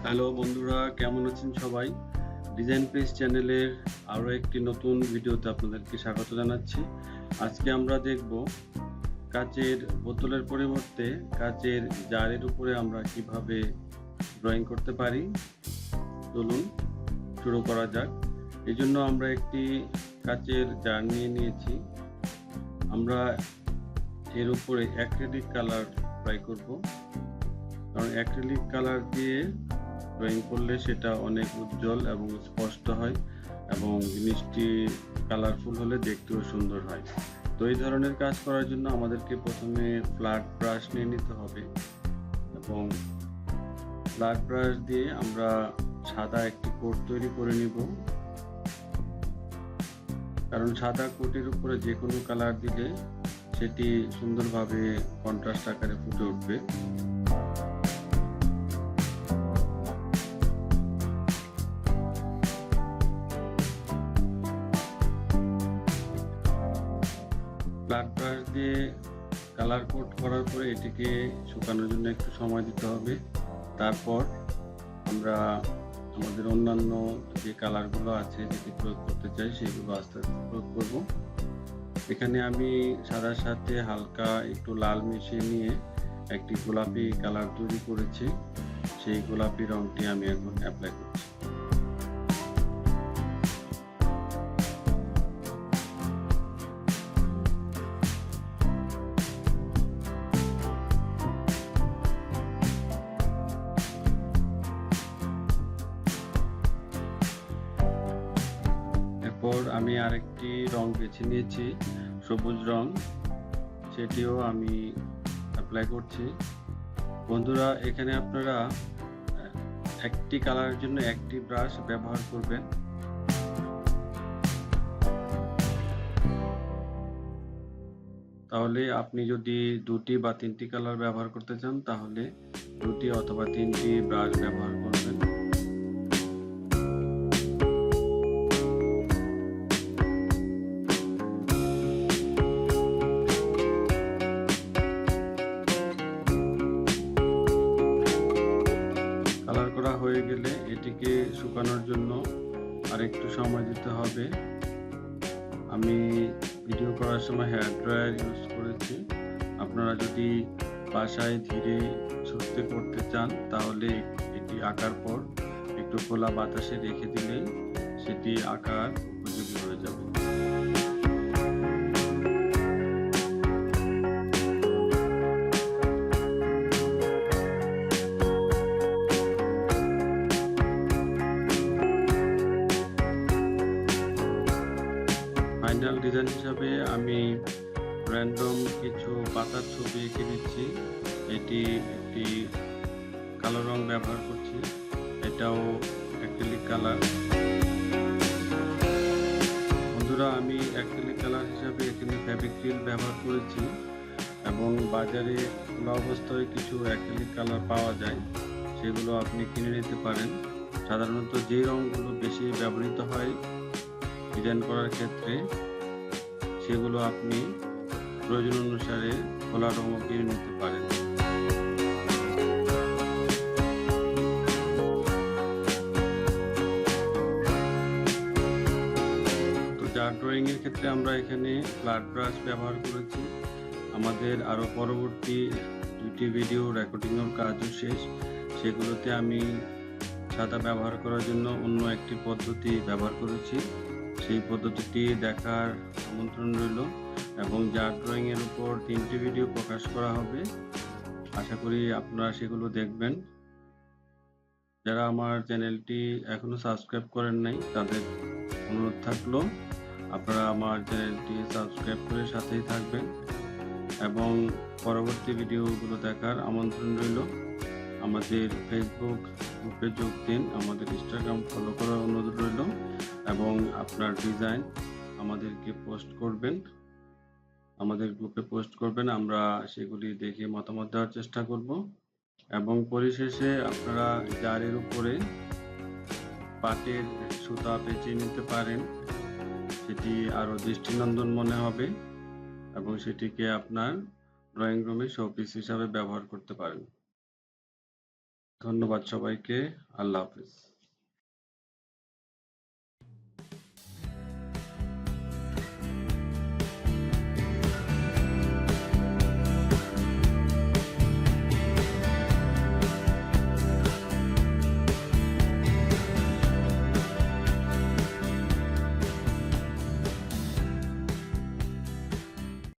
Hello বন্ধুরা, কেমন আছেন সবাই? ডিজাইন পেজ চ্যানেলের আরও একটি নতুন ভিডিওতে আপনাদেরকে স্বাগত জানাচ্ছি। আজকে আমরা দেখব কাচের বোতলের পরিবর্তে কাচের জারের উপরে আমরা কিভাবে ড্রয়িং করতে পারি। চলুন শুরু করা যাক। এজন্য আমরা একটি কাচের জার নিয়ে নিয়েছি। আমরা এর উপরে অ্যাক্রিলিক কালার ট্রাই করব, কারণ অ্যাক্রিলিক কালার দিয়ে ড্রয়িং করলে সেটা অনেক উজ্জ্বল এবং স্পষ্ট হয় এবং জিনিসটি কালারফুল হলে দেখতেও সুন্দর হয়। তো এই ধরনের কাজ করার জন্য আমাদেরকে প্রথমে ফ্ল্যাট ব্রাশ নিয়ে নিতে হবে এবং ফ্ল্যাট ব্রাশ দিয়ে আমরা সাদা একটি কোট তৈরি করে নিব, কারণ সাদা কোটের উপরে যে কোনো কালার দিলে সেটি সুন্দরভাবে কন্ট্রাস্ট আকারে ফুটে উঠবে। ফ্ল্যাট ব্রাশ দিয়ে কালার কোট করার পরে এটিকে শুকানোর জন্য একটু সময় দিতে হবে। তারপর আমরা আমাদের অন্যান্য যে কালারগুলো আছে যেটি প্রয়োগ করতে চাই সেগুলো আস্তে আস্তে প্রয়োগ করব। এখানে আমি সাদার সাথে হালকা একটু লাল মিশিয়ে নিয়ে একটি গোলাপি কালার তৈরি করেছি। সেই গোলাপি রংটি আমি এখন অ্যাপ্লাই করছি। এরপর আমি আরেকটি রং বেছে নিয়েছি, সবুজ রং, সেটিও আমি অ্যাপ্লাই করছি। বন্ধুরা, এখানে আপনারা একটি কালারের জন্য একটি ব্রাশ ব্যবহার করবেন। তাহলে আপনি যদি দুটি বা তিনটি কালার ব্যবহার করতে চান তাহলে দুটি অথবা তিনটি ব্রাশ ব্যবহার করবেন। কালার করা হয়ে গেলে এটিকে শুকানোর জন্য আরেকটু সময় দিতে হবে। আমি ভিডিও করার সময় হেয়ার ড্রায়ার ইউজ করেছি। আপনারা যদি বাসায় ধীরে সুস্থে করতে চান তাহলে এটি আঁকার পর একটু খোলা বাতাসে রেখে দিলেই সেটি আঁকার উপযোগী হয়ে যাবে। ফাইনাল ডিজাইন হিসাবে আমি র্যান্ডম কিছু পাতার ছবি এঁকে দিচ্ছি। এটি একটি কালো রং ব্যবহার করছি, এটাও অ্যাক্রিলিক কালার। বন্ধুরা, আমি অ্যাক্রিলিক কালার হিসাবে এখানে ফেভিক্রিল ব্যবহার করেছি এবং বাজারে খোলা অবস্থায় কিছু অ্যাক্রিলিক কালার পাওয়া যায়, সেগুলো আপনি কিনে নিতে পারেন। সাধারণত যে রঙগুলো বেশি ব্যবহৃত হয় ডিজাইন করার ক্ষেত্রে সেগুলো আপনি প্রয়োজন অনুসারে খোলা রঙও কিনে নিতে পারেন। তো জার ড্রয়িং এর ক্ষেত্রে আমরা এখানে ফ্ল্যাট ব্রাশ ব্যবহার করেছি। আমাদের আরো পরবর্তী দুটি ভিডিও রেকর্ডিংয়ের কাজও শেষ, সেগুলোতে আমি সাদা ব্যবহার করার জন্য অন্য একটি পদ্ধতি ব্যবহার করেছি। সেই পদ্ধতিটি দেখার আমন্ত্রণ রইল এবং জার ড্রয়িং এর উপর 3টি ভিডিও প্রকাশ করা হবে। আশা করি আপনারা সেগুলো দেখবেন। যারা আমার চ্যানেলটি এখনো সাবস্ক্রাইব করেন নাই তাদের অনুরোধ থাকলো আপনারা আমার চ্যানেলটি সাবস্ক্রাইব করে সাথেই থাকবেন এবং পরবর্তী ভিডিওগুলো দেখার আমন্ত্রণ রইল। আমাদের ফেসবুক গ্রুপে যোগ দিন, আমাদের ইনস্টাগ্রাম ফলো করার অনুরোধ রইল এবং আপনার ডিজাইন আমাদেরকে পোস্ট করবেন, আমাদের গ্রুপে পোস্ট করবেন। আমরা সেগুলি দেখে মতামত দেওয়ার চেষ্টা করব এবং পরিশেষে আপনারা জারের উপরে পাটের সুতা পেঁচিয়ে নিতে পারেন, সেটি আরো দৃষ্টিনন্দন মনে হবে এবং সেটিকে আপনার ড্রয়িং রুমে শোপিস হিসাবে ব্যবহার করতে পারেন। ধন্যবাদ সবাইকে। আল্লাহ হাফেজ।